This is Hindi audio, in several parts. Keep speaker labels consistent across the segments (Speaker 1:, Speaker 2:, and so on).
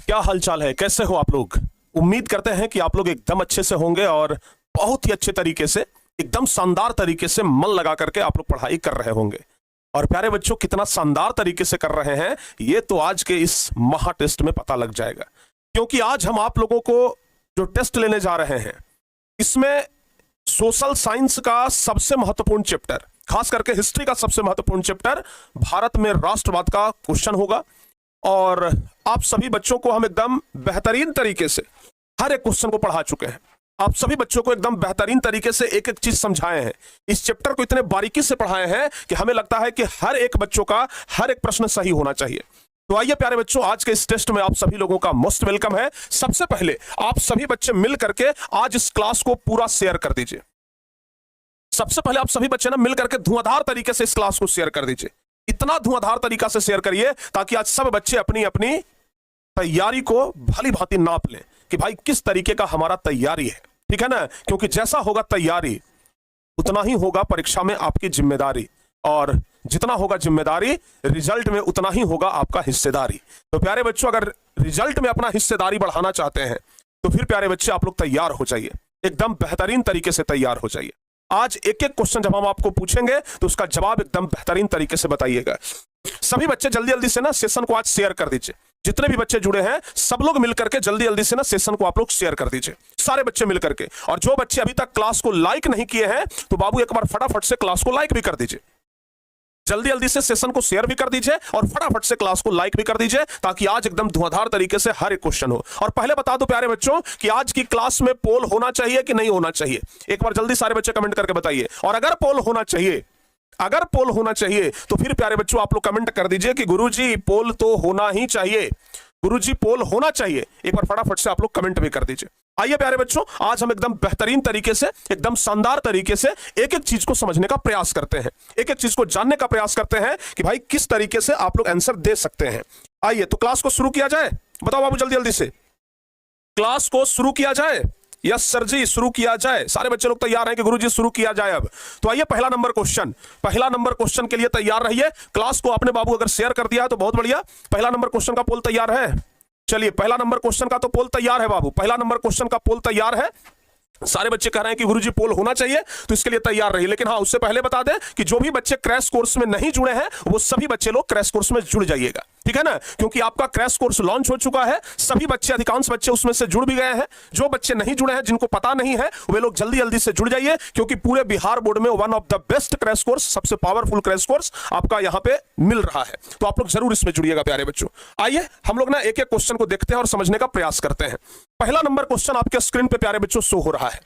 Speaker 1: क्या हालचाल है, कैसे हो आप लोग। उम्मीद करते हैं कि आप लोग एकदम अच्छे से होंगे और बहुत ही अच्छे तरीके से, एकदम शानदार तरीके से मन लगा करके आप लोग पढ़ाई कर रहे होंगे। और प्यारे बच्चों, कितना शानदार तरीके से कर रहे हैं ये तो आज के इस महा टेस्ट में पता लग जाएगा। क्योंकि आज हम आप लोगों को जो टेस्ट लेने जा रहे हैं इसमें सोशल साइंस का सबसे महत्वपूर्ण चैप्टर, खास करके हिस्ट्री का सबसे महत्वपूर्ण चैप्टर भारत में राष्ट्रवाद का क्वेश्चन होगा। और आप सभी बच्चों को हम एकदम बेहतरीन तरीके से हर एक क्वेश्चन को पढ़ा चुके हैं। आप सभी बच्चों को एकदम बेहतरीन तरीके से एक एक चीज समझाए हैं। इस चैप्टर को इतने बारीकी से पढ़ाए हैं कि हमें लगता है कि हर एक बच्चों का हर एक प्रश्न सही होना चाहिए। तो आइए प्यारे बच्चों, आज के इस टेस्ट में आप सभी लोगों का मोस्ट वेलकम है। सबसे पहले आप सभी बच्चे मिल करके आज इस क्लास को पूरा शेयर कर दीजिए। सबसे पहले आप सभी बच्चे ना मिल करके धुआंधार तरीके से इस क्लास को शेयर कर दीजिए। इतना धुआंधार तरीका से शेयर करिए ताकि आज सब बच्चे अपनी अपनी तैयारी को भली भांति नाप लें कि भाई किस तरीके का हमारा तैयारी है। ठीक है ना, क्योंकि जैसा होगा तैयारी उतना ही होगा परीक्षा में आपकी जिम्मेदारी, और जितना होगा जिम्मेदारी रिजल्ट में उतना ही होगा आपका हिस्सेदारी। तो प्यारे बच्चों, अगर रिजल्ट में अपना हिस्सेदारी बढ़ाना चाहते हैं तो फिर प्यारे बच्चे आप लोग तैयार हो जाइए, एकदम बेहतरीन तरीके से तैयार हो जाइए। आज एक एक क्वेश्चन जब हम आपको पूछेंगे तो उसका जवाब एकदम बेहतरीन तरीके से बताइएगा। सभी बच्चे जल्दी जल्दी से ना सेशन को आज शेयर कर दीजिए। जितने भी बच्चे जुड़े हैं सब लोग मिलकर के जल्दी जल्दी से ना सेशन को आप लोग शेयर कर दीजिए, सारे बच्चे मिलकर के। और जो बच्चे अभी तक क्लास को लाइक नहीं किए हैं तो बाबू एक बार फटाफट से क्लास को लाइक भी कर दीजिए। जल्दी जल्दी से सेशन को शेयर भी कर दीजिए और फटाफट से क्लास को लाइक भी कर दीजिए ताकि आज एकदम धुआंधार तरीके से हर एक क्वेश्चन हो। और पहले बता दो प्यारे बच्चों कि आज की क्लास में पोल होना चाहिए कि नहीं होना चाहिए, एक बार जल्दी सारे बच्चे कमेंट करके बताइए। और अगर पोल होना चाहिए, अगर पोल होना चाहिए तो फिर प्यारे बच्चों आप लोग कमेंट कर दीजिए कि गुरुजी पोल तो होना ही चाहिए, गुरुजी पोल होना चाहिए। एक बार फटाफट से आप लोग कमेंट भी कर दीजिए। आइए प्यारे बच्चों, आज हम एकदम बेहतरीन तरीके से, एकदम शानदार तरीके से एक एक चीज को समझने का प्रयास करते हैं, एक एक चीज को जानने का प्रयास करते हैं कि भाई किस तरीके से आप लोग आंसर दे सकते हैं। आइए तो क्लास को शुरू किया जाए। बताओ बाबू जल्दी जल्दी से, क्लास को शुरू किया जाए। यस सर जी, शुरू किया जाए। सारे बच्चे लोग तैयार हैं कि गुरुजी शुरू किया जाए अब। तो आइए पहला नंबर क्वेश्चन के लिए तैयार रहिए। क्लास को आपने बाबू अगर शेयर कर दिया है तो बहुत बढ़िया। पहला नंबर क्वेश्चन का पोल तैयार है। चलिए पहला नंबर क्वेश्चन का तो पोल तैयार है बाबू, पहला नंबर क्वेश्चन का पोल तैयार है। सारे बच्चे कह रहे हैं कि गुरुजी पोल होना चाहिए, तो इसके लिए तैयार रहिए। लेकिन हाँ, उससे पहले बता दें कि जो भी बच्चे क्रैश कोर्स में नहीं जुड़े हैं वो सभी बच्चे लोग क्रैश कोर्स में जुड़ जाइएगा। ठीक है ना, क्योंकि आपका क्रैश कोर्स लॉन्च हो चुका है। सभी बच्चे, अधिकांश बच्चे उसमें से जुड़ भी गए हैं। जो बच्चे नहीं जुड़े हैं, जिनको पता नहीं है, वे लोग जल्दी जल्दी से जुड़ जाइए, क्योंकि पूरे बिहार बोर्ड में one of the best crash course, सबसे पावरफुल क्रैश कोर्स आपका यहाँ पे मिल रहा है। तो आप लोग जरूर इसमें जुड़िएगा प्यारे बच्चों। आइए हम लोग ना एक एक क्वेश्चन को देखते हैं और समझने का प्रयास करते हैं। पहला नंबर क्वेश्चन आपके स्क्रीन पे प्यारे बच्चों शो हो रहा है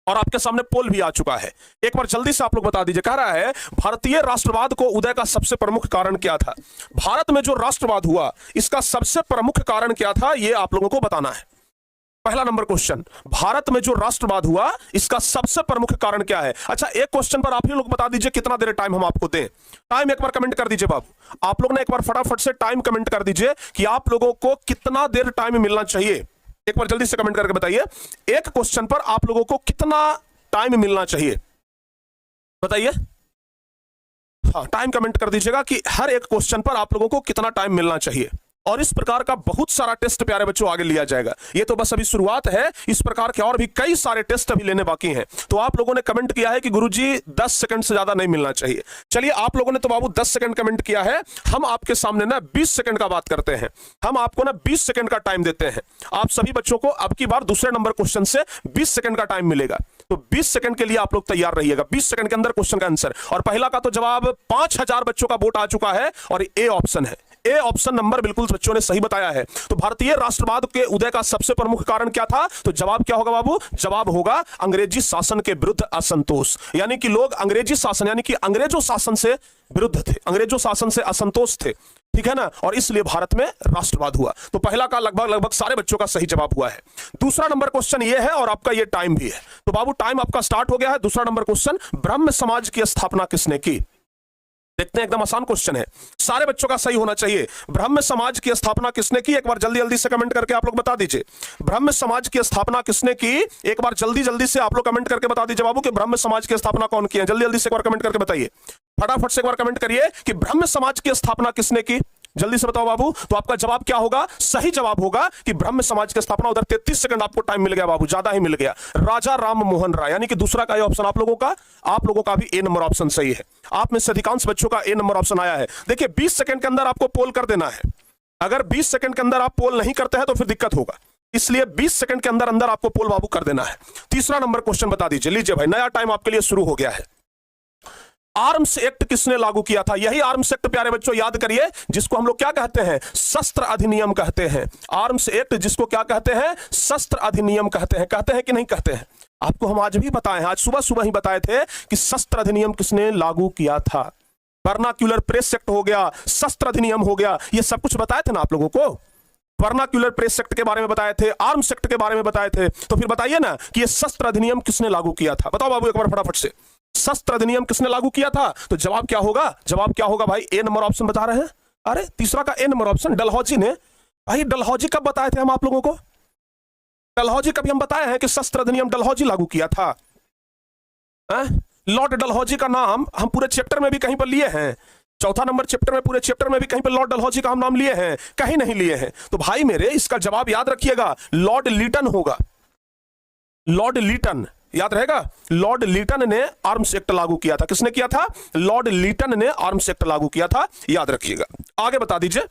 Speaker 1: और आपके सामने पोल भी आ चुका है। एक बार जल्दी से आप लोग बता दीजिए। कह रहा है भारतीय राष्ट्रवाद को उदय का सबसे प्रमुख कारण क्या था। भारत में जो राष्ट्रवाद हुआ इसका सबसे प्रमुख कारण क्या था, ये आप लोगों को बताना है। पहला नंबर क्वेश्चन, भारत में जो राष्ट्रवाद हुआ इसका सबसे प्रमुख कारण क्या है। अच्छा, एक क्वेश्चन पर आप ही लोग बता दीजिए कितना देर टाइम हम आपको दें। टाइम एक बार कमेंट कर दीजिए बाबू। आप लोग ने एक बार फटाफट से टाइम कमेंट कर दीजिए कि आप लोगों को कितना देर टाइम मिलना चाहिए। एक बार जल्दी से कमेंट करके बताइए, एक क्वेश्चन पर आप लोगों को कितना टाइम मिलना चाहिए, बताइए। हाँ, टाइम कमेंट कर दीजिएगा कि हर एक क्वेश्चन पर आप लोगों को कितना टाइम मिलना चाहिए। और इस प्रकार का बहुत सारा टेस्ट प्यारे बच्चों आगे लिया जाएगा। ये तो बस अभी शुरुआत है, इस प्रकार के और भी कई सारे टेस्ट अभी लेने बाकी हैं। तो आप लोगों ने कमेंट किया है कि गुरुजी 10 सेकंड से ज्यादा नहीं मिलना चाहिए। चलिए, आप लोगों ने तो बाबू 10 सेकंड कमेंट किया है, हम आपके सामने ना 20 सेकंड का बात करते हैं। हम आपको ना 20 सेकंड का टाइम देते हैं। आप सभी बच्चों को अब की बार दूसरे नंबर क्वेश्चन से 20 सेकंड का टाइम मिलेगा। तो 20 सेकंड के लिए आप लोग तैयार रहिएगा। 20 सेकंड के अंदर क्वेश्चन का आंसर। और पहला का तो जवाब 5000 बच्चों का वोट आ चुका है और ए ऑप्शन है। ए ऑप्शन नंबर बिल्कुल बच्चों ने सही बताया है। तो भारतीय राष्ट्रवाद के उदय का सबसे प्रमुख कारण क्या था, तो जवाब क्या होगा बाबू, जवाब होगा अंग्रेजी शासन के विरुद्ध असंतोष। यानी कि लोग अंग्रेजी शासन यानी कि अंग्रेजों शासन से विरुद्ध थे, अंग्रेजों शासन से असंतोष थे। ठीक है ना, और इसलिए भारत में राष्ट्रवाद हुआ। तो पहला का लगभग सारे बच्चों का सही जवाब हुआ है। दूसरा नंबर क्वेश्चन ये है और आपका ये टाइम भी है। तो बाबू टाइम आपका स्टार्ट हो गया है। दूसरा नंबर क्वेश्चन, ब्रह्म समाज की स्थापना किसने की। देखते हैं, एकदम आसान क्वेश्चन है, सारे बच्चों का सही होना चाहिए। ब्रह्म समाज की स्थापना किसने की, एक बार जल्दी जल्दी से कमेंट करके आप लोग बता दीजिए। ब्रह्म समाज की स्थापना किसने की, एक बार जल्दी जल्दी से आप लोग कमेंट करके बता दीजिए बाबू कि ब्रह्म समाज की स्थापना कौन की है। जल्दी जल्दी से एक बार कमेंट करके बताइए, फटाफट से एक बार कमेंट करिए कि ब्रह्म समाज की स्थापना किसने की। जल्दी से बताओ बाबू। तो आपका जवाब क्या होगा? सही जवाब होगा कि ब्रह्म समाज की स्थापना। उधर 33 सेकंड आपको टाइम मिल गया बाबू, ज्यादा ही मिल गया। राजा राम मोहन राय, यानी कि दूसरा का ये ऑप्शन आप लोगों का भी ए नंबर ऑप्शन सही है। आप में से अधिकांश बच्चों का ए नंबर ऑप्शन आया है। देखिए 20 सेकंड के अंदर आपको पोल कर देना है। अगर 20 सेकंड के अंदर आप पोल नहीं करते हैं तो फिर दिक्कत होगा, इसलिए 20 सेकंड के अंदर अंदर आपको पोल बाबू कर देना है। तीसरा नंबर क्वेश्चन बता दीजिए। लीजिए भाई, नया टाइम आपके लिए शुरू हो गया है। आर्म्स एक्ट किसने लागू किया था? यही आर्म्स एक्ट प्यारे बच्चों याद करिए, जिसको हम लोग क्या कहते हैं? शस्त्र अधिनियम कहते हैं। आर्म्स एक्ट जिसको क्या कहते हैं? शस्त्र अधिनियम कहते हैं। कहते हैं कि नहीं कहते हैं? आपको हम आज भी बताए हैं, आज सुबह सुबह ही बताए थे कि शस्त्र अधिनियम किसने लागू किया था। वर्नाक्यूलर प्रेस एक्ट हो गया, शस्त्र अधिनियम हो गया, ये सब कुछ बताए थे ना आप लोगों को। वर्नाक्यूलर प्रेस एक्ट के बारे में बताए थे, आर्म्स एक्ट के बारे में बताए थे। तो फिर बताइए ना कि ये शस्त्र अधिनियम किसने लागू किया था? बताओ बाबू एक बार फटाफट से, शस्त्र अधिनियम किसने लागू किया था? तो जवाब क्या होगा? जवाब क्या होगा भाई? ए नंबर ऑप्शन बता रहे हैं। अरे तीसरा का ए नंबर ऑप्शन, डलहौजी ने। भाई डलहौजी कब बताए थे हम आप लोगों को? डलहौजी कभी हम बताए हैं कि शस्त्र अधिनियम डलहौजी लागू किया था? लॉर्ड डलहौजी का नाम हम पूरे चैप्टर में भी कहीं पर लिए हैं। चौथा नंबर चैप्टर में, पूरे चैप्टर में भी कहीं पर लॉर्ड डलहौजी का हम नाम लिए हैं? कहीं नहीं लिए हैं। तो भाई मेरे, इसका जवाब याद रखिएगा, लॉर्ड लीटन होगा। लॉर्ड लीटन याद रहेगा। लॉर्ड लीटन ने आर्म्स एक्ट लागू किया था। किसने किया था? लॉर्ड लीटन ने आर्म्स एक्ट लागू किया था, याद रखिएगा। आगे बता दीजिए।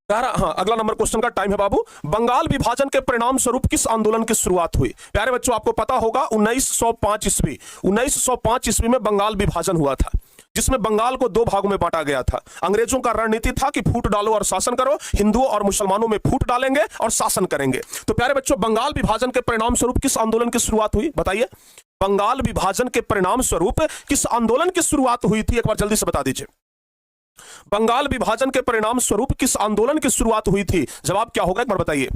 Speaker 1: हाँ, अगला नंबर क्वेश्चन का टाइम है बाबू। बंगाल विभाजन के परिणाम स्वरूप किस आंदोलन की शुरुआत हुई? प्यारे बच्चों आपको पता होगा 1905 ईस्वी, 1905 ईस्वी में बंगाल विभाजन हुआ था, जिसमें बंगाल को दो भागों में बांटा गया था। अंग्रेजों का रणनीति था कि फूट डालो और शासन करो, हिंदुओं और मुसलमानों में फूट डालेंगे और शासन करेंगे। तो प्यारे बच्चों, बंगाल विभाजन के परिणाम स्वरूप किस आंदोलन की शुरुआत हुई? बताइए। बंगाल विभाजन के परिणाम स्वरूप किस आंदोलन की शुरुआत हुई थी? एक बार जल्दी से बता दीजिए। बंगाल विभाजन के परिणाम स्वरूप किस आंदोलन की शुरुआत हुई थी? जवाब क्या होगा एक बार बताइए।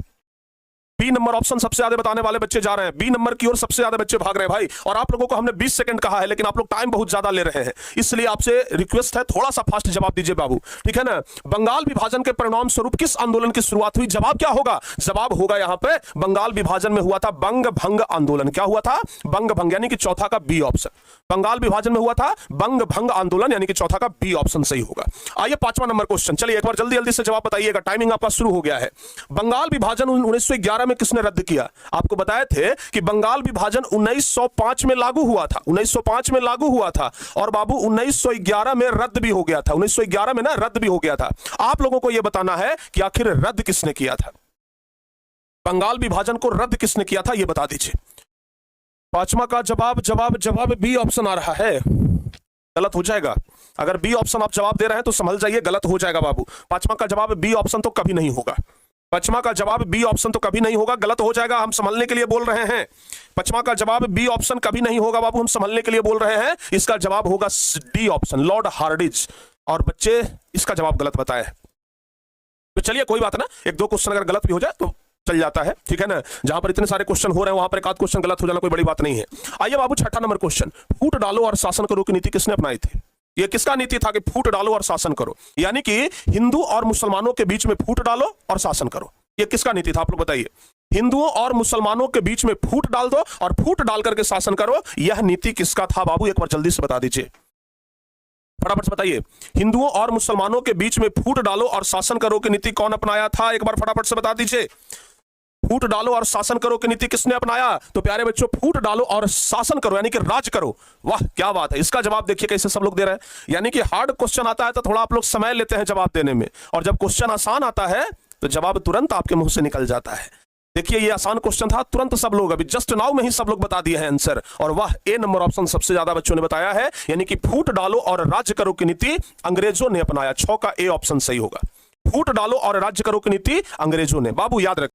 Speaker 1: बी नंबर ऑप्शन सबसे ज्यादा बताने वाले बच्चे जा रहे हैं, बी नंबर की ओर सबसे ज्यादा बच्चे भाग रहे हैं भाई। और आप लोगों को हमने 20 सेकंड कहा है, लेकिन आप लोग टाइम बहुत ज्यादा ले रहे हैं, इसलिए आपसे रिक्वेस्ट है थोड़ा सा फास्ट जवाब दीजिए बाबू, ठीक है ना। बंगाल विभाजन के परिणाम स्वरूप किस आंदोलन की शुरुआत हुई? जवाब क्या होगा? जवाब होगा यहां पे, बंगाल विभाजन में हुआ था बंग भंग आंदोलन। क्या हुआ था? बंग भंग, यानी कि चौथा का बी ऑप्शन। बंगाल विभाजन में हुआ था बंग भंग आंदोलन, यानी कि चौथा का बी ऑप्शन सही होगा। आइए 5वां नंबर क्वेश्चन, चलिए एक बार जल्दी जल्दी से जवाब बताइएगा, टाइमिंग आपका शुरू हो गया है। बंगाल विभाजन 1911 में किसने रद्द किया? आपको बताए थे कि बंगाल विभाजन 1905 में लागू हुआ था, 1905 में लागू हुआ था, और बाबू 1911 में रद्द भी हो गया था। 1911 में ना रद्द भी हो गया था। आप लोगों को यह बताना है कि आखिर रद्द किसने किया था? बंगाल विभाजन को रद्द किसने किया था, यह बता दीजिए। 5वां का जवाब बी ऑप्शन आ रहा है। गलत हो जाएगा। अगर बी ऑप्शन आप जवाब दे रहे हैं तो समझ जाइए गलत हो जाएगा बाबू। 5वां का जवाब बी ऑप्शन तो कभी नहीं होगा। 5वां का जवाब बी ऑप्शन तो कभी नहीं होगा, गलत हो जाएगा। हम संभलने के लिए बोल रहे हैं। 5वां का जवाब बी ऑप्शन कभी नहीं होगा बाबू, हम संभलने के लिए बोल रहे हैं। इसका जवाब होगा डी ऑप्शन, लॉर्ड हार्डिंज। और बच्चे इसका जवाब गलत बताए हैं। तो चलिए कोई बात ना, एक दो क्वेश्चन अगर गलत भी हो जाए तो चल जाता है, ठीक है ना। जहां पर इतने सारे क्वेश्चन हो रहे हैं वहां पर एक आध क्वेश्चन गलत हो जाना कोई बड़ी बात नहीं है। आइए बाबू 6वां नंबर क्वेश्चन, फूट डालो और शासन करो की नीति किसने अपनाई थी? ये किसका नीति था कि फूट डालो और शासन करो, यानी कि हिंदू और मुसलमानों के बीच में फूट डालो और शासन करो? ये किसका नीति था? आप लोग बताइए। हिंदुओं और मुसलमानों के बीच में फूट डाल दो और फूट डाल करके शासन करो, यह नीति किसका था बाबू? एक बार जल्दी से बता दीजिए, फटाफट से बताइए। हिंदुओं और मुसलमानों के बीच में फूट डालो और शासन करो की नीति कौन अपनाया था? एक बार फटाफट से बता दीजिए। फूट डालो और शासन करो की नीति किसने अपनाया? तो प्यारे बच्चों, फूट डालो और शासन करो यानी कि राज करो। वाह क्या बात है। इसका जवाब देखिए कैसे सब लोग दे रहे हैं। यानी कि हार्ड क्वेश्चन आता है तो थोड़ा आप लोग समय लेते हैं जवाब देने में, और जब क्वेश्चन आसान आता है तो जवाब तुरंत आपके मुंह से निकल जाता है। देखिए ये आसान क्वेश्चन था, तुरंत सब लोग अभी जस्ट नाउ में ही सब लोग बता दिए हैं आंसर। और वाह, ए नंबर ऑप्शन सबसे ज्यादा बच्चों ने बताया है, यानी कि फूट डालो और राज्य करो की नीति अंग्रेजों ने अपनाया। 6 का ए ऑप्शन सही होगा। फूट डालो और राज्य करो की नीति अंग्रेजों ने। बाबू याद रख